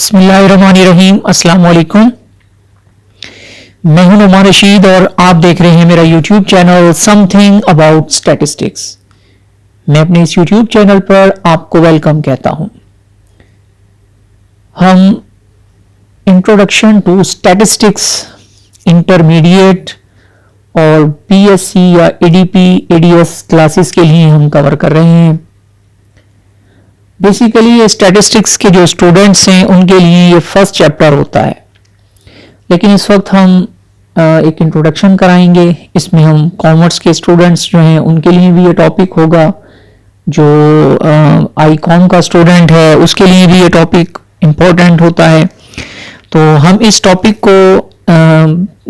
बिस्मिल्लाहिर्रहमानिर्रहीम। अस्सलाम वालेकुम। मैं हूं नुमान रशीद और आप देख रहे हैं मेरा YouTube channel something about statistics. मैं अपने इस यूट्यूब चैनल पर आपको वेलकम कहता हूं। हम इंट्रोडक्शन टू स्टैटिस्टिक्स इंटरमीडिएट और पीएससी या एडीपी एडीएस क्लासेस के लिए हम कवर कर रहे हैं। बेसिकली ये स्टैटिस्टिक्स के जो स्टूडेंट्स हैं उनके लिए ये फर्स्ट चैप्टर होता है, लेकिन इस वक्त हम एक इंट्रोडक्शन कराएंगे। इसमें हम कॉमर्स के स्टूडेंट्स जो हैं उनके लिए भी ये टॉपिक होगा, जो आईकॉम का स्टूडेंट है उसके लिए भी ये टॉपिक इम्पोर्टेंट होता है। तो हम इस टॉपिक को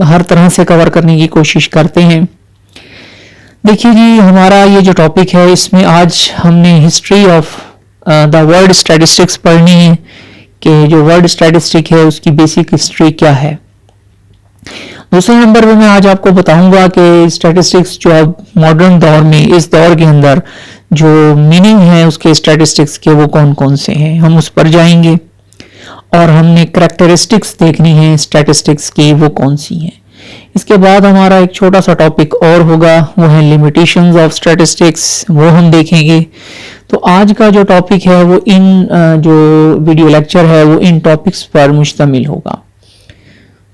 हर तरह से कवर करने की कोशिश करते हैं। देखिए जी, हमारा ये जो टॉपिक है इसमें आज हमने history of the world statistics पढ़नी है कि जो वर्ल्ड स्टैटिस्टिक है उसकी बेसिक हिस्ट्री क्या है। दूसरे नंबर पे मैं आज आपको बताऊंगा कि स्टैटिस्टिक्स जो अब मॉडर्न दौर में, इस दौर के अंदर जो मीनिंग है उसके स्टैटिस्टिक्स के वो कौन कौन से हैं, हम उस पर जाएंगे। और हमने करैक्टरिस्टिक्स देखनी है स्टैटिस्टिक्स की, वो कौन सी हैं। इसके बाद हमारा एक छोटा सा टॉपिक और होगा, वो है लिमिटेशंस ऑफ स्टैटिस्टिक्स, वो हम देखेंगे। तो आज का जो टॉपिक है वो जो वीडियो लेक्चर है वो इन टॉपिक्स पर मुश्तमिल होगा।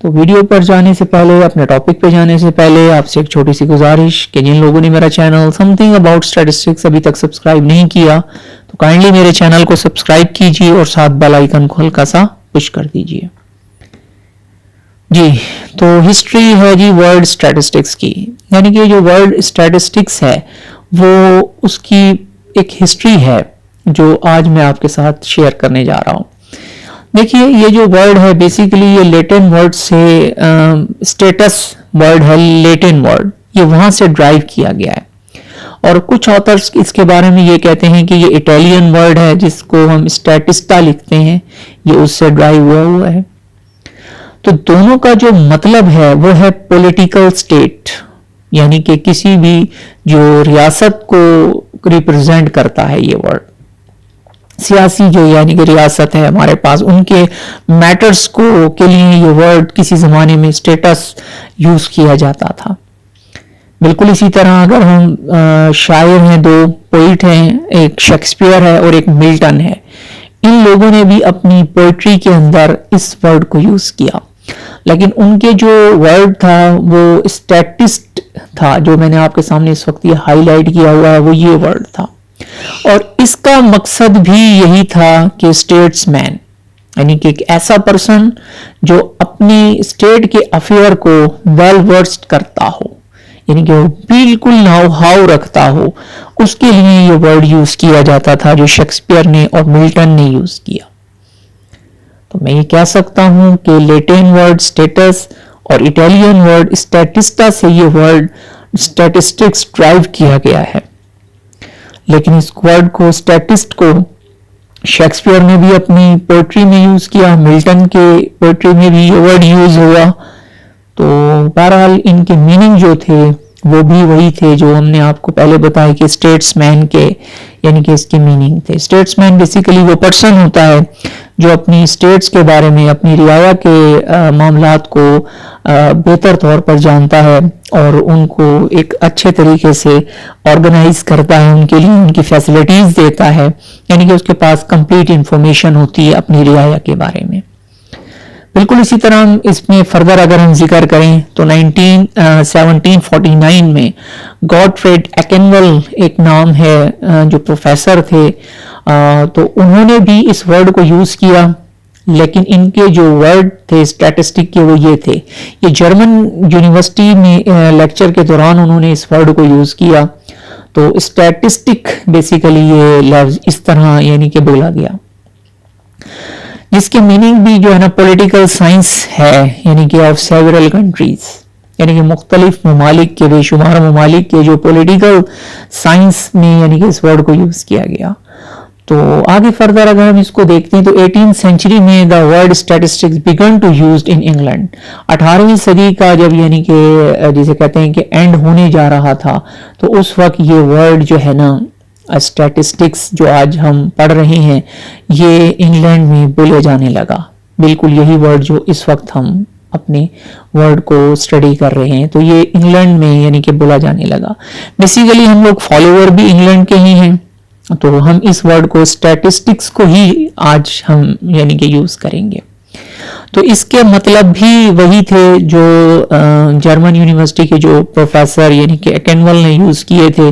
तो वीडियो पर जाने से पहले, अपने टॉपिक पे जाने से पहले आपसे एक छोटी सी गुजारिश कि जिन लोगों ने मेरा चैनल समथिंग अबाउट स्टैटिस्टिक्स अभी तक सब्सक्राइब नहीं किया तो काइंडली मेरे चैनल को सब्सक्राइब कीजिए और साथ बेल आइकन को हल्का सा पुश कर दीजिए जी। तो हिस्ट्री है जी वर्ल्ड स्टैटिस्टिक्स की, यानी कि जो वर्ल्ड स्टैटिस्टिक्स है वो उसकी एक हिस्ट्री है जो आज मैं आपके साथ शेयर करने जा रहा हूं। देखिए, ये जो वर्ड है बेसिकली ये लैटिन वर्ड से स्टेटस वर्ड है, लैटिन वर्ड, ये वहां से ड्राइव किया गया है। और कुछ ऑथर्स इसके बारे में ये कहते हैं कि ये इटालियन वर्ड है जिसको हम स्टैटिस्टा लिखते हैं, ये उससे ड्राइव हुआ है। तो दोनों का जो मतलब है वो है पॉलिटिकल स्टेट, यानी कि किसी भी जो रियासत को रिप्रेजेंट करता है ये वर्ड। सियासी जो यानी कि रियासत है हमारे पास, उनके मैटर्स को के लिए ये वर्ड किसी जमाने में स्टेटस यूज किया जाता था। बिल्कुल इसी तरह अगर हम शायर हैं, दो पोइट हैं, एक शेक्सपियर है और एक मिल्टन है, इन लोगों ने भी अपनी पोइट्री के अंदर इस वर्ड को यूज किया, लेकिन उनके जो वर्ड था वो स्टैटिस्ट था। जो मैंने आपके सामने इस वक्त ये हाईलाइट किया हुआ है वो ये वर्ड था। और इसका मकसद भी यही था कि स्टेट्समैन, यानी कि एक ऐसा पर्सन जो अपनी स्टेट के अफेयर को वेल वर्स्ड करता हो, यानी कि वो बिल्कुल नाउ हाउ रखता हो, उसके लिए ये वर्ड यूज किया जाता था जो शेक्सपियर ने और मिल्टन ने यूज किया। तो मैं ये कह सकता हूं कि लैटिन वर्ड स्टेटस और इटालियन वर्ड स्टैटिस्टा से ये वर्ड स्टैटिस्टिक्स ड्राइव किया गया है। लेकिन इस वर्ड को, स्टैटिस्ट को, शेक्सपियर ने भी अपनी पोएट्री में यूज किया, मिल्टन के पोएट्री में भी ये वर्ड यूज हुआ। तो बहरहाल इनके मीनिंग जो थे वो भी वही थे जो हमने आपको पहले बताया कि स्टेट्समैन के, यानी कि इसके मीनिंग थे। स्टेट्समैन बेसिकली वो पर्सन होता है जो अपनी स्टेट्स के बारे में, अपनी रियाया के मामलात को बेहतर तौर पर जानता है और उनको एक अच्छे तरीके से ऑर्गेनाइज करता है, उनके लिए उनकी फैसिलिटीज देता है, यानी कि उसके पास कंप्लीट इंफॉर्मेशन होती है अपनी रियाया के बारे में। बिल्कुल इसी तरह इसमें फर्दर अगर हम जिक्र करें तो 1749 में गॉडफ्रेड एक्केनवेल एक नाम है जो प्रोफेसर थे, तो उन्होंने भी इस वर्ड को यूज किया। लेकिन इनके जो वर्ड थे स्टैटिस्टिक के वो ये थे, ये जर्मन यूनिवर्सिटी में लेक्चर के दौरान उन्होंने इस वर्ड को यूज किया। तो स्टैटिस्टिक बेसिकली ये लफ्ज इस तरह यानी कि बोला गया, जिसके मीनिंग भी जो है ना पॉलिटिकल साइंस है, यानी कि ऑफ सेवरल कंट्रीज, यानी कि मुख्तलिफ ममालिक के, बेशुमार ममालिक के जो पॉलिटिकल साइंस में यानी कि इस वर्ड को यूज किया गया। तो आगे फर्दर अगर हम इसको देखते हैं तो 18वीं सेंचुरी में the word statistics began to used in England. 18वीं सदी का जब यानी कि जिसे कहते हैं कि एंड होने जा रहा था, तो उस वक्त ये वर्ड जो है ना स्टैटिस्टिक्स जो आज हम पढ़ रहे हैं ये इंग्लैंड में बोले जाने लगा। بالکل یہی ورڈ جو اس وقت ہم اپنے ورڈ کو اسٹڈی کر رہے ہیں. تو یہ انگلینڈ میں یعنی کہ بولا جانے لگا. بیسیکلی ہم لوگ فالوور بھی انگلینڈ کے ہی ہیں, تو ہم اس ورڈ کو اسٹیٹسٹکس کو ہی آج ہم یعنی کہ یوز کریں گے. تو اس کے مطلب بھی وہی تھے جو جرمن یونیورسٹی کے جو پروفیسر یعنی کہ ایکنول نے یوز کیے تھے,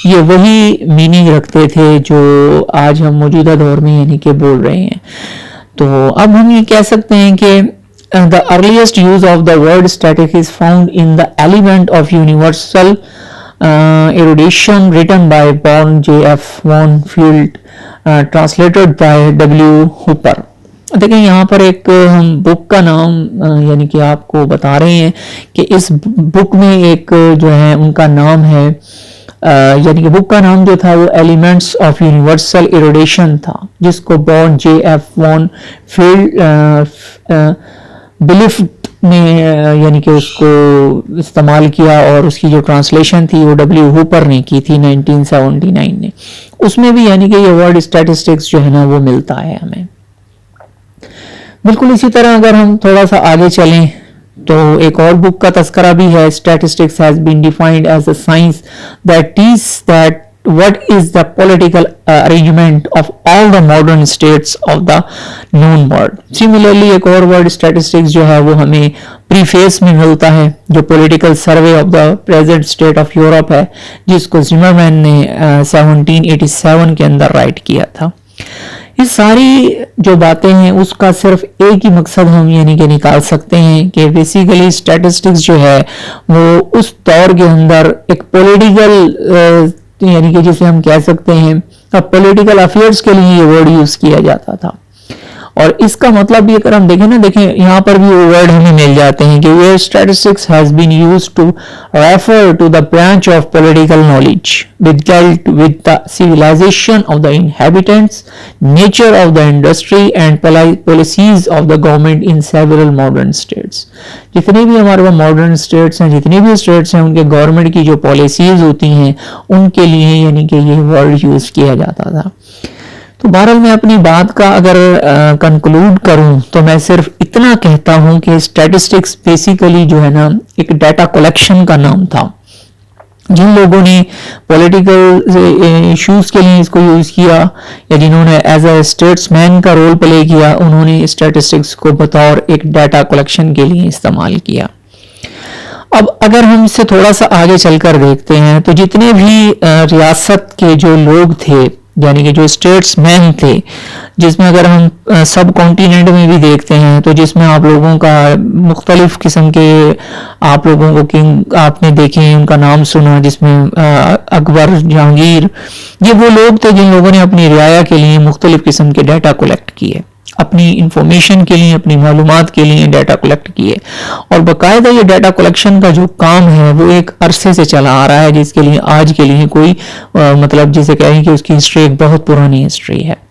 یہ وہی میننگ رکھتے تھے جو آج ہم موجودہ دور میں یعنی کہ بول رہے ہیں. تو اب ہم یہ کہہ سکتے ہیں کہ the earliest use of the word static is found in the element of universal erudition written by Born J.F. von Field, translated by W. Hooper. دیکھیں یہاں پر ایک ہم بک کا نام یعنی کہ آپ کو بتا رہے ہیں کہ اس بک میں ایک جو ہے ان کا نام ہے, یعنی کہ بک کا نام جو تھا وہ ایلیمنٹس آف یونیورسل ایروڈیشن تھا, جس کو بورن جے ایف وان فیلڈ بلیفٹ نے یعنی کہ اس کو استعمال کیا, اور اس کی جو ٹرانسلیشن تھی وہ ڈبلیو ہوپر نے کی تھی 1979 نے. اس میں بھی یعنی کہ یہ ورڈ اسٹیٹسٹکس جو ہے نا وہ ملتا ہے ہمیں. بالکل اسی طرح اگر ہم تھوڑا سا آگے چلیں تو ایک اور بک کا تذکرہ بھی ہے. Statistics has been defined as a science that teaches that what is the political arrangement of all the modern states of the known world. Similarly ایک اور word statistics جو ہے وہ ہمیں preface میں ملتا ہے, جو political survey of the present state of Europe ہے, جس کو زمرمین نے 1787 کے اندر رائٹ کیا تھا. یہ ساری جو باتیں ہیں اس کا صرف ایک ہی مقصد ہم یعنی کہ نکال سکتے ہیں کہ بیسیکلی اسٹیٹسٹکس جو ہے وہ اس دور کے اندر ایک پولیٹیکل یعنی کہ جسے ہم کہہ سکتے ہیں پولیٹیکل افیئرس کے لیے یہ ورڈ یوز کیا جاتا تھا. اور اس کا مطلب بھی اگر ہم دیکھیں نا, دیکھیں یہاں پر بھی وہ ورڈ ہمیں مل جاتے ہیں کہ where statistics has been used to refer to the branch of political knowledge which dealt with the civilization of the inhabitants, nature of the industry and policies of the government in several modern states. جتنے بھی ہمارے وہ modern status ہیں, جتنے بھی status ہیں, ان کے government کی جو پالیسیز ہوتی ہیں ان کے لیے یعنی کہ یہ ورڈ یوز کیا جاتا تھا. تو بہرحال میں اپنی بات کا اگر کنکلوڈ کروں تو میں صرف اتنا کہتا ہوں کہ اسٹیٹسٹکس بیسیکلی جو ہے نا ایک ڈیٹا کلیکشن کا نام تھا. جن لوگوں نے پولیٹیکل ایشوز کے لیے اس کو یوز کیا یا جنہوں نے ایز اے اسٹیٹس مین کا رول پلے کیا, انہوں نے اسٹیٹسٹکس کو بطور ایک ڈیٹا کلیکشن کے لیے استعمال کیا. اب اگر ہم اس سے تھوڑا سا آگے چل کر دیکھتے ہیں تو جتنے بھی ریاست کے جو لوگ تھے یعنی کہ جو اسٹیٹس مین تھے, جس میں اگر ہم سب کانٹیننٹ میں بھی دیکھتے ہیں تو جس میں آپ لوگوں کا مختلف قسم کے آپ لوگوں کو کنگ آپ نے دیکھے ان کا نام سنا, جس میں اکبر, جہانگیر, یہ وہ لوگ تھے جن لوگوں نے اپنی رعایا کے لیے مختلف قسم کے ڈیٹا کلیکٹ کیے, اپنی انفارمیشن کے لیے, اپنی معلومات کے لیے ڈیٹا کلیکٹ کیے. اور باقاعدہ یہ ڈیٹا کلیکشن کا جو کام ہے وہ ایک عرصے سے چلا آ رہا ہے, جس کے لیے آج کے لیے کوئی مطلب جسے کہیں کہ اس کی ہسٹری ایک بہت پرانی ہسٹری ہے.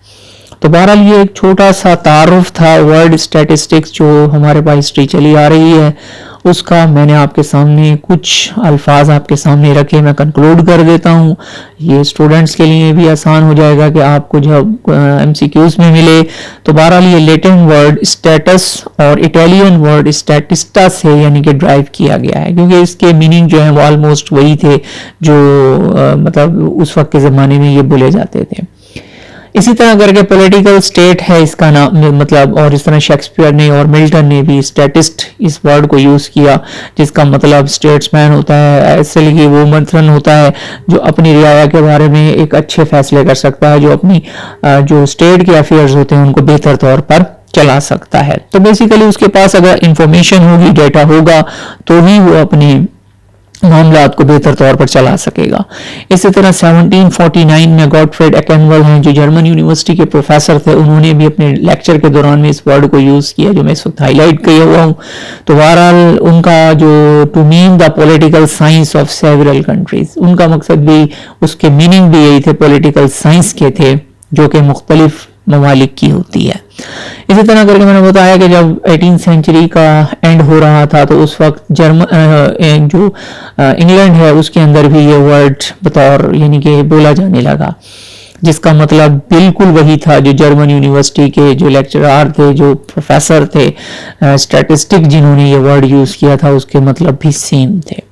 تو بہرحال یہ ایک چھوٹا سا تعارف تھا ورڈ اسٹیٹسٹکس جو ہمارے پاس ہسٹری چلی آ رہی ہے اس کا. میں نے آپ کے سامنے کچھ الفاظ آپ کے سامنے رکھے, میں کنکلوڈ کر دیتا ہوں. یہ اسٹوڈنٹس کے لیے بھی آسان ہو جائے گا کہ آپ کو جب MCQs میں ملے تو بہرحال یہ لیٹن ورڈ اسٹیٹس اور اٹیلین ورڈ اسٹیٹسٹا سے یعنی کہ ڈرائیو کیا گیا ہے, کیونکہ اس کے میننگ جو ہیں وہ آلموسٹ وہی تھے جو مطلب اس وقت کے زمانے میں یہ بولے جاتے تھے. اسی طرح کر کے پولیٹیکل اسٹیٹ ہے اس کا نام مطلب, اور اس طرح شیکسپیئر نے اور ملٹن نے بھی اسٹیٹسٹ اس ورڈ کو یوز کیا, جس کا مطلب اسٹیٹس مین ہوتا ہے. ایسے کہ وہ مثلاً ہوتا ہے جو اپنی رعایا کے بارے میں ایک اچھے فیصلے کر سکتا ہے, جو اپنی جو اسٹیٹ کے افیئرز ہوتے ہیں ان کو بہتر طور پر چلا سکتا ہے. تو بیسیکلی اس کے پاس اگر انفارمیشن ہوگی, ڈیٹا ہوگا, تو ہی وہ اپنی معاملات کو بہتر طور پر چلا سکے گا. اسی طرح 1749 میں گاڈفریڈ ایکنول ہیں جو جرمن یونیورسٹی کے پروفیسر تھے, انہوں نے بھی اپنے لیکچر کے دوران میں اس ورڈ کو یوز کیا جو میں اس وقت ہائی لائٹ کیا ہوا ہوں. تو بہرحال ان کا جو to mean the political science of several countries, ان کا مقصد بھی اس کے میننگ بھی یہی تھے, پولیٹیکل سائنس کے تھے جو کہ مختلف ممالک کی ہوتی ہے. اسی طرح کر کے میں نے بتایا کہ جب 18 سینچری کا اینڈ ہو رہا تھا تو اس وقت جو انگلینڈ ہے اس کے اندر بھی یہ ورڈ بطور یعنی کہ بولا جانے لگا. जिसका मतलब बिल्कुल वही था जो जर्मन यूनिवर्सिटी के जो लेक्चरर थे, जो प्रोफेसर थे, स्टैटिस्टिक जिन्होंने ये वर्ड यूज़ किया था उसके मतलब भी सेम थे।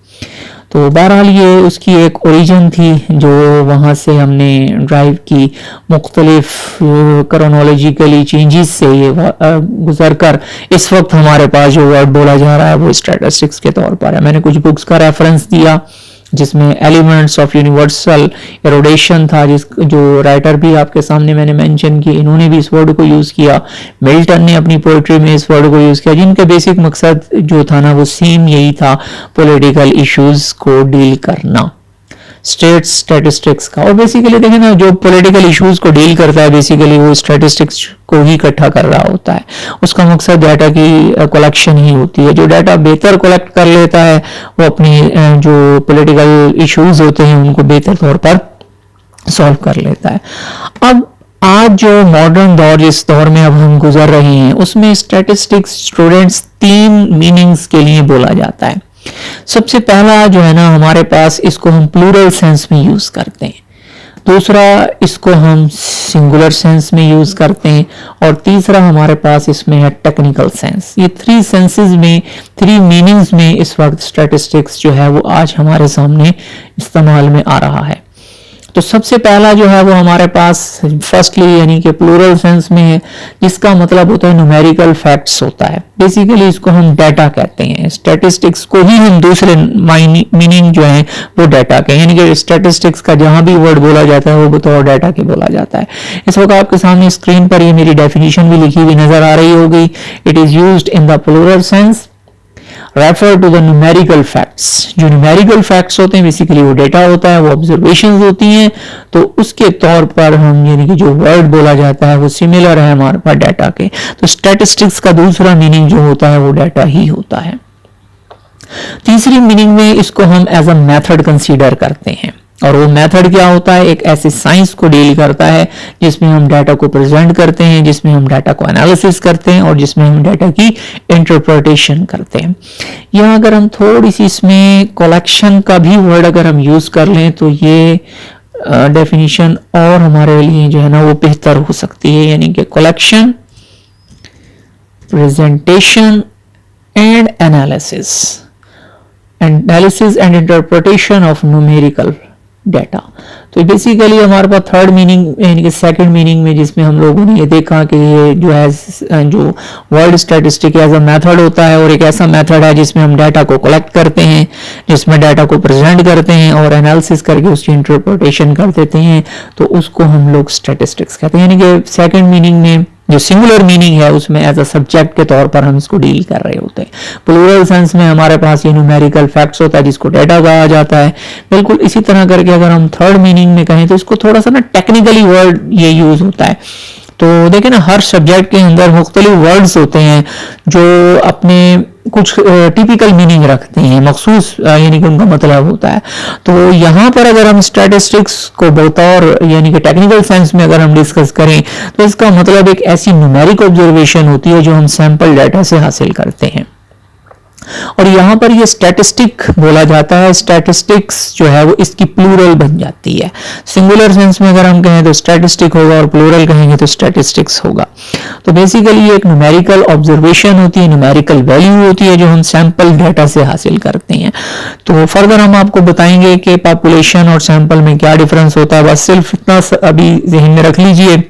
तो बहरहाल ये उसकी एक ओरिजिन थी जो वहाँ से हमने ड्राइव की, मुख्तलिफ क्रोनोलॉजिकली चेंजेस से ये गुजर कर इस वक्त हमारे पास जो वर्ड बोला जा रहा है वो स्टैटिस्टिक्स के तौर पर है। मैंने कुछ बुक्स का रेफरेंस दिया जिसमें एलिमेंट्स ऑफ यूनिवर्सल एरोडेशन था, जो राइटर भी आपके सामने मैंने मेंशन किए, इन्होंने भी इस वर्ड को यूज़ किया। मिल्टन ने अपनी पोइट्री में इस वर्ड को यूज़ किया, जिनके बेसिक मकसद जो था ना वो सेम यही था, पॉलिटिकल इश्यूज को डील करना, स्टेट स्टैटिस्टिक्स का। और बेसिकली देखें ना, जो पॉलिटिकल इश्यूज को डील करता है बेसिकली वो स्टैटिस्टिक्स को ही इकट्ठा कर रहा होता है। उसका मकसद डाटा की कलेक्शन ही होती है। जो डाटा बेहतर कलेक्ट कर लेता है वो अपनी जो पॉलिटिकल इश्यूज होते हैं उनको बेहतर तौर पर सॉल्व कर लेता है। अब आज जो मॉडर्न दौर, जिस दौर में अब हम गुजर रहे हैं, उसमें स्टैटिस्टिक्स स्टूडेंट्स 3 मीनिंग्स के लिए बोला जाता है। सबसे पहला जो है ना, हमारे पास इसको हम प्लूरल सेंस में यूज करते हैं, दूसरा इसको हम सिंगुलर सेंस में यूज करते हैं, और तीसरा हमारे पास इसमें है टेक्निकल सेंस। ये 3 सेंसेस में, 3 मीनिंग्स में इस वक्त स्टैटिस्टिक्स जो है वो आज हमारे सामने इस्तेमाल में आ रहा है। तो सबसे पहला जो है वो हमारे पास फर्स्टली यानी कि प्लूरल सेंस में है, जिसका मतलब होता है न्यूमेरिकल फैक्ट्स होता है। बेसिकली इसको हम डाटा कहते हैं। स्टैटिस्टिक्स को ही हम दूसरे मीनिंग जो है वो डाटा के, यानी कि स्टैटिस्टिक्स का जहां भी वर्ड बोला जाता है वो बतौर डाटा के बोला जाता है। इस वक्त आपके सामने स्क्रीन पर ये मेरी डेफिनेशन भी लिखी हुई नजर आ रही होगी। It is used in the plural sense refer to the numerical facts. जो न्यूमेरिकल फैक्ट्स होते हैं बेसिकली वो डेटा होता है, वो ऑब्जर्वेशंस होती हैं, तो उसके तौर पर हम यानी कि जो वर्ड बोला जाता है वो सिमिलर है हमारे पास डाटा के। तो स्टैटिस्टिक्स का दूसरा मीनिंग जो होता है वो डाटा ही होता है। तीसरी मीनिंग में इसको हम एज अ मेथड कंसीडर करते हैं, और वो मेथड क्या होता है, एक ऐसे साइंस को डील करता है जिसमें हम डाटा को प्रेजेंट करते हैं, जिसमें हम डाटा को एनालिसिस करते हैं और जिसमें हम डाटा की इंटरप्रिटेशन करते हैं। यहाँ अगर हम थोड़ी सी इसमें कलेक्शन का भी वर्ड अगर हम यूज कर लें तो ये डेफिनेशन और हमारे लिए जो है ना वो बेहतर हो सकती है, यानी कि collection, presentation and analysis and interpretation of numerical data. तो बेसिकली हमारे पास थर्ड मीनिंग यानी कि सेकंड मीनिंग में जिसमें हम लोगों ने ये देखा कि ये जो है जो word statistic as a method होता है, और एक ऐसा मेथड है जिसमें हम डाटा को कलेक्ट करते हैं, जिसमें डाटा को प्रेजेंट करते हैं और एनालिसिस करके उसकी इंटरप्रिटेशन कर देते हैं, तो उसको हम लोग स्टैटिस्टिक्स कहते हैं। यानी कि सेकंड मीनिंग में जो सिंगुलर मीनिंग है उसमें एज अ सब्जेक्ट के तौर पर हम इसको डील कर रहे होते हैं। प्लूरल सेंस में हमारे पास ये न्यूमेरिकल फैक्ट्स होता है जिसको डाटा कहा जाता है। बिल्कुल इसी तरह करके अगर हम थर्ड मीनिंग में कहें तो इसको थोड़ा सा ना टेक्निकली वर्ड ये यूज होता है। तो देखिए ना, हर सब्जेक्ट के अंदर मुख्तलिफ वर्ड्स होते हैं जो अपने कुछ टिपिकल मीनिंग रखते हैं, मखसूस यानी कि उनका मतलब होता है। तो यहाँ पर अगर हम स्टैटिस्टिक्स को बतौर यानी कि टेक्निकल साइंस में अगर हम डिस्कस करें तो इसका मतलब एक ऐसी न्यूमेरिक ऑब्जर्वेशन होती है जो हम सैंपल डाटा से हासिल करते हैं, और यहाँ पर ये स्टैटिस्टिक बोला जाता है। स्टैटिस्टिक्स जो है वो इसकी प्लूरल बन जाती है। सिंगुलर सेंस में अगर हम कहें तो स्टैटिस्टिक होगा और प्लूरल कहेंगे तो स्टैटिस्टिक्स होगा। तो बेसिकली ये एक न्यूमेरिकल ऑब्जर्वेशन होती है, न्यूमेरिकल वैल्यू होती है जो हम सैंपल डाटा से हासिल करते हैं। तो फर्दर हम आपको बताएंगे कि पॉपुलेशन और सैंपल में क्या डिफरेंस होता है। बस सिर्फ इतना अभी ज़हन में रख लीजिए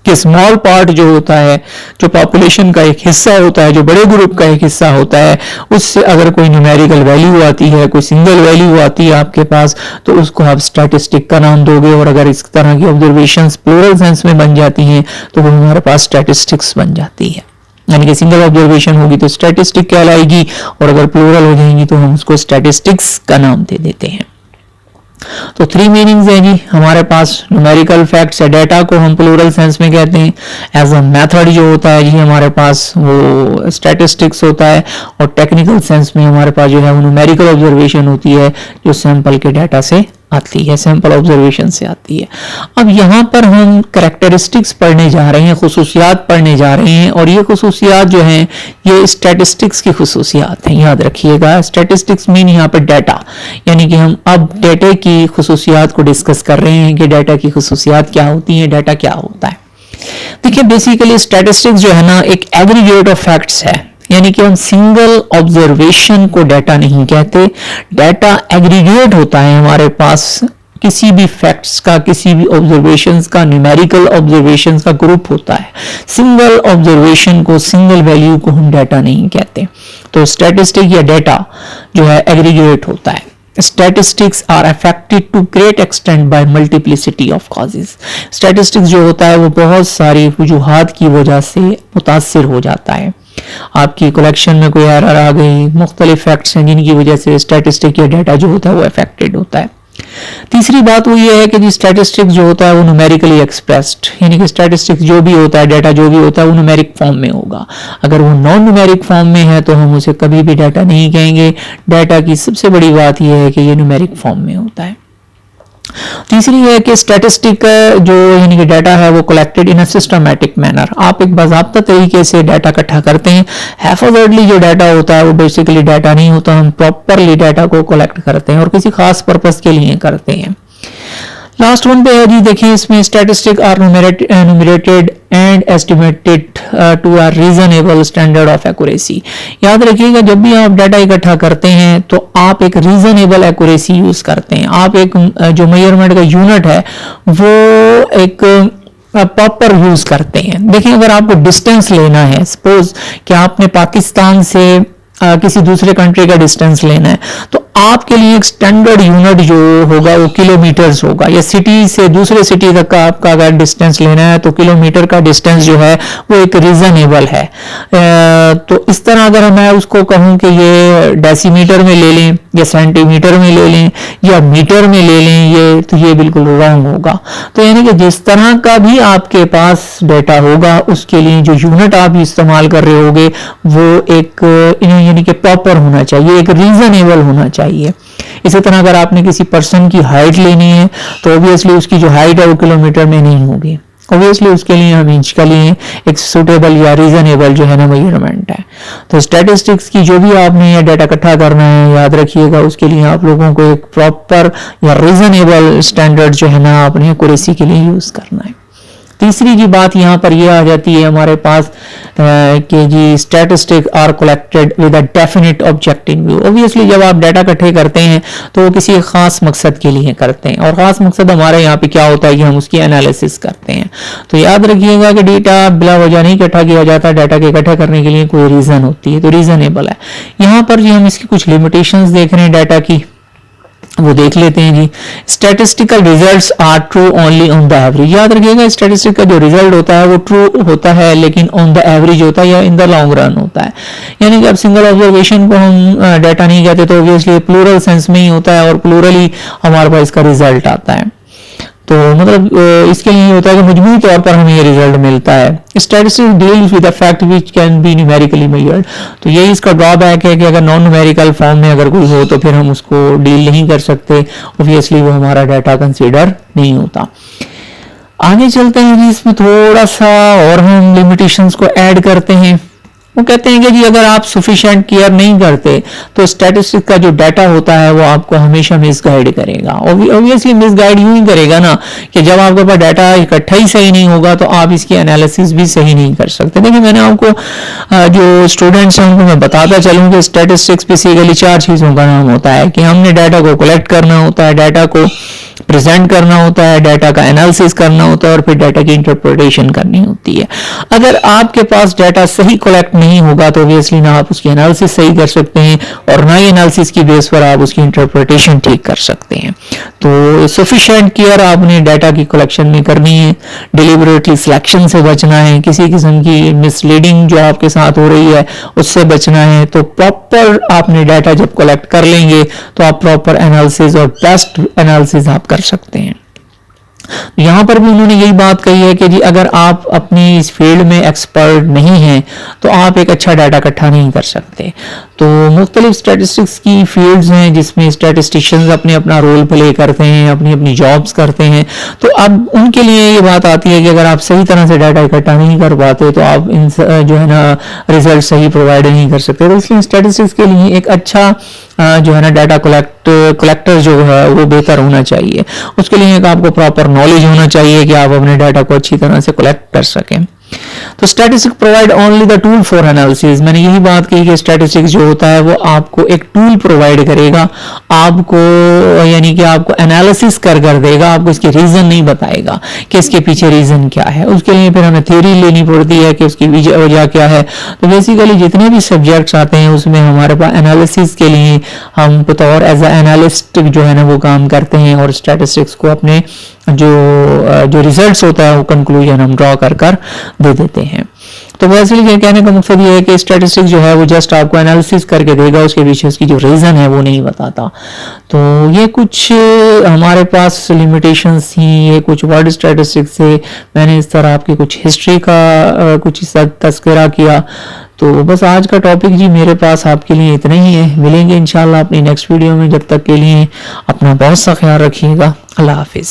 कि स्मॉल पार्ट जो होता है, जो पॉपुलेशन का एक हिस्सा होता है, जो बड़े ग्रुप का एक हिस्सा होता है, उससे अगर कोई न्यूमेरिकल वैल्यू आती है, कोई सिंगल वैल्यू आती है आपके पास, तो उसको आप स्टैटिस्टिक का नाम दोगे। और अगर इस तरह की ऑब्जर्वेशंस प्लूरल सेंस में बन जाती हैं तो वो हमारे पास स्टैटिस्टिक्स बन जाती है। यानी कि सिंगल ऑब्जर्वेशन होगी तो स्टैटिस्टिक कहलाएगी, और अगर प्लूरल हो जाएंगी तो हम उसको स्टैटिस्टिक्स का नाम दे देते हैं। तो 3 मीनिंग्स है जी हमारे पास। न्यूमेरिकल फैक्ट्स या डाटा को हम प्लूरल सेंस में कहते हैं। एज अ मेथड जो होता है जी हमारे पास वो स्टैटिस्टिक्स होता है, और टेक्निकल सेंस में हमारे पास जो है वो न्यूमेरिकल ऑब्जर्वेशन होती है जो सैंपल के डाटा से आती है, सैंपल ऑब्जर्वेशन से आती है। अब यहाँ पर हम कैरेक्टरिस्टिक्स पढ़ने जा रहे हैं, खुसूसियात पढ़ने जा रहे हैं, और ये खुसूसियात जो हैं ये स्टैटिस्टिक्स की खुसूसियात हैं, याद रखिएगा। स्टैटिस्टिक्स मीन यहाँ पर डाटा, यानी कि हम अब डाटा की खुसूसियात को डिस्कस कर रहे हैं कि डाटा की खुसूसियात क्या होती हैं, डाटा क्या होता है। देखिए बेसिकली स्टैटिस्टिक्स जो है ना एक एग्रीगेट ऑफ फैक्ट्स है, यानी कि हम सिंगल ऑब्जर्वेशन को डाटा नहीं कहते, डाटा एग्रीगेट होता है हमारे पास किसी भी फैक्ट्स का, किसी भी ऑब्जर्वेशंस का, न्यूमेरिकल ऑब्जर्वेशंस का ग्रुप होता है। सिंगल ऑब्जर्वेशन को, सिंगल वैल्यू को हम डाटा नहीं कहते। तो स्टैटिस्टिक या डाटा जो है एग्रीगेट होता है। Statistics are affected to great extent by multiplicity of causes. Statistics जो होता है वो बहुत सारी वजूहात की वजह से मुतासिर हो जाता है। आपकी कलेक्शन में कोई एरर आ गई, मुख्तलिफ फैक्ट्स हैं जिनकी वजह से स्टैटिस्टिक या डाटा जो होता है वो अफेक्टेड होता है। तीसरी बात वो ये है कि जी स्टैटिस्टिक्स जो होता है वो न्यूमेरिकली एक्सप्रेस्ड, यानी कि स्टैटिस्टिक्स जो भी होता है, डाटा जो भी होता है वो न्यूमेरिक फॉर्म में होगा। अगर वो नॉन न्यूमेरिक फॉर्म में है तो हम उसे कभी भी डाटा नहीं कहेंगे। डाटा की सबसे बड़ी बात यह है कि ये न्यूमेरिक फॉर्म में होता है। तीसरी है कि स्टैटिस्टिक जो यानी कि डाटा है वो collected in a systematic manner, आप एक बाज़ाब्ता तरीके से डाटा इकट्ठा करते हैं। हैफाजर्डली जो डाटा होता है वो बेसिकली डाटा नहीं होता, हम प्रॉपरली डाटा को कलेक्ट करते हैं और किसी खास पर्पस के लिए करते हैं। लास्ट वन पे है जी, देखिए इसमें statistic are numerated and estimated to a reasonable standard of accuracy. याद रखिएगा जब भी आप डाटा इकट्ठा करते हैं तो आप एक रीजनेबल एक्यूरेसी यूज करते हैं। आप एक जो मेजरमेंट का यूनिट है वो एक प्रॉपर यूज करते हैं। देखिए अगर आपको डिस्टेंस लेना है, सपोज कि आपने पाकिस्तान से किसी दूसरे कंट्री का डिस्टेंस लेना है, तो आपके लिए एक स्टैंडर्ड यूनिट जो होगा वो किलोमीटर्स होगा, या सिटी से दूसरे सिटी तक का आपका अगर डिस्टेंस लेना है तो किलोमीटर का डिस्टेंस जो है वो एक रीजनेबल है। तो इस तरह अगर मैं उसको कहूं कि ये डेसीमीटर में ले लें या सेंटीमीटर में ले लें या मीटर में ले लें, ये तो ये बिल्कुल रॉन्ग होगा। तो यानी कि जिस तरह का भी आपके पास डाटा होगा उसके लिए जो यूनिट आप इस्तेमाल कर रहे होगे वो एक यानी कि प्रॉपर होना चाहिए, एक रीजनेबल होना चाहिए। इसी तरह अगर आपने किसी पर्सन की हाइट लेनी है तो ऑब्वियसली उसकी जो हाइट है वो किलोमीटर में नहीं होगी, ऑब्वियसली उसके लिए हम इंच का लिए एक सुटेबल या रीजनेबल जो है ना मेजरमेंट है। तो स्टैटिस्टिक्स की जो भी आपने ये डाटा इकट्ठा करना है याद रखिएगा उसके लिए आप लोगों को एक प्रॉपर या रीजनेबल स्टैंडर्ड जो है ना अपने एक्यूरेसी के लिए यूज करना है। तीसरी की बात यहाँ पर यह आ जाती है हमारे पास कि जी statistic are collected with a definite objective view. Obviously जब आप डाटा इकट्ठे करते हैं तो वो किसी खास मकसद के लिए करते हैं, और खास मकसद हमारे यहाँ पे क्या होता है कि हम उसकी एनालिसिस करते हैं। तो याद रखिएगा कि डेटा बिला वजह नहीं इकट्ठा किया जाता, डाटा के इकट्ठा करने के लिए कोई रीजन होती है, तो रीजनेबल है। यहाँ पर जी हम इसकी कुछ लिमिटेशंस देख रहे हैं डाटा की, वो देख लेते हैं जी। Statistical results are true only on the average. याद रखिएगा स्टैटिस्टिक का जो रिजल्ट होता है वो ट्रू होता है लेकिन ऑन द एवरेज होता है या इन द लॉन्ग रन होता है। यानी कि अब सिंगल ऑब्जर्वेशन को हम डाटा नहीं कहते तो ऑब्वियसली प्लूरल सेंस में ही होता है और प्लूरल ही हमारे पास इसका रिजल्ट आता है। तो मतलब इसके लिए होता है कि मजमूई तौर पर हमें ये रिजल्ट मिलता है। Statistics deals with a fact which can be numerically measured. तो यही इसका ड्रॉबैक है कि अगर नॉन न्यूमेरिकल फॉर्म में अगर कोई हो तो फिर हम उसको डील नहीं कर सकते, ऑब्वियसली वो हमारा डाटा कंसीडर नहीं होता। आगे चलते हैं जी, इसमें थोड़ा सा और हम लिमिटेशंस को ऐड करते हैं। वो कहते हैं कि जी अगर आप सफिशिएंट केयर नहीं करते तो स्टैटिस्टिक्स का जो डाटा होता है वो आपको हमेशा मिसगाइड करेगा। ऑब्वियसली मिसगाइड यूं ही करेगा ना कि जब आपके पास डाटा इकट्ठा ही सही नहीं होगा तो आप इसकी एनालिसिस भी सही नहीं कर सकते। देखिए मैंने आपको जो स्टूडेंट्स हैं उनको मैं बताता चलूँ कि स्टैटिस्टिक्स बेसिकली 4 चीज़ों का नाम होता है कि हमने डाटा को कलेक्ट करना होता है, डाटा को प्रेजेंट करना होता है, डाटा का एनालिसिस करना होता है और फिर डाटा की इंटरप्रिटेशन करनी होती है। अगर आपके पास डाटा सही कलेक्ट नहीं होगा तो ऑब्वियसली ना आप उसकी एनालिसिस सही कर सकते हैं और ना ही एनालिसिस की बेस पर आप उसकी इंटरप्रिटेशन ठीक कर सकते हैं। तो सफिशिएंट केयर आपने डाटा की कलेक्शन में करनी है, डिलिबरेटली सिलेक्शन से बचना है, किसी किस्म की मिसलीडिंग जो आपके साथ हो रही है उससे बचना है। तो प्रॉपर आपने डाटा जब कलेक्ट कर लेंगे तो आप प्रॉपर एनालिसिस और बेस्ट एनालिसिस आप कर सकते हैं। یہاں پر بھی انہوں نے یہی بات کہی ہے کہ جی اگر آپ اپنی اس فیلڈ میں ایکسپرٹ نہیں ہیں تو آپ ایک اچھا ڈیٹا اکٹھا نہیں کر سکتے. تو مختلف اسٹیٹسٹکس کی فیلڈز ہیں جس میں اسٹیٹسٹیشنز اپنا رول پلے کرتے ہیں, اپنی جابز کرتے ہیں. تو اب ان کے لیے یہ بات آتی ہے کہ اگر آپ صحیح طرح سے ڈیٹا اکٹھا نہیں کر پاتے تو آپ ان جو ہے نا ریزلٹ صحیح پرووائڈ نہیں کر سکتے. تو اس لیے اسٹیٹسٹکس کے لیے ایک اچھا جو ہے نا ڈیٹا کلیکٹر جو ہے وہ بہتر ہونا چاہیے. اس کے لیے ایک آپ کو پراپر نالج ہونا چاہیے کہ آپ اپنے ڈیٹا کو اچھی طرح سے کلیکٹ کر سکیں. تو statistic provide only the tool for analysis. میں نے یہی بات کی کہ اسٹیٹسٹکس جو ہوتا ہے وہ آپ کو ایک ٹول پرووائڈ کرے گا, آپ کو یعنی کہ آپ کو انالیسس کر دے گا, آپ کو اس کی ریزن نہیں بتائے گا کہ اس کے پیچھے ریزن کیا ہے. اس کے لیے پھر ہمیں تھیوری لینی پڑتی ہے کہ اس کی وجہ کیا ہے. تو بیسیکلی جتنے بھی سبجیکٹس آتے ہیں اس میں ہمارے پاس انالیسس کے لیے ہم بطور ایز اے انالسٹ جو ہے نا وہ کام کرتے ہیں, اور اسٹیٹسٹکس کو اپنے جو ریزلٹس ہوتا ہے وہ کنکلوژن ہم ڈرا کر دے دیتے ہیں. تو بیسیکلی کہنے کا مقصد یہ ہے کہ اسٹیٹسٹکس جو ہے وہ جسٹ آپ کو انالیسس کر کے دے گا, اس کے پیچھے اس کی جو ریزن ہے وہ نہیں بتاتا. تو یہ کچھ ہمارے پاس لمیٹیشنس تھیں, یہ کچھ ورڈ اسٹیٹسٹکس سے میں نے اس طرح آپ کی کچھ ہسٹری کا کچھ تذکرہ کیا. تو بس آج کا ٹاپک جی میرے پاس آپ کے لیے اتنا ہی ہے. ملیں گے انشاءاللہ اپنی نیکسٹ ویڈیو میں. جب تک کے لیے اپنا بہت سا خیال رکھیے گا. اللہ حافظ.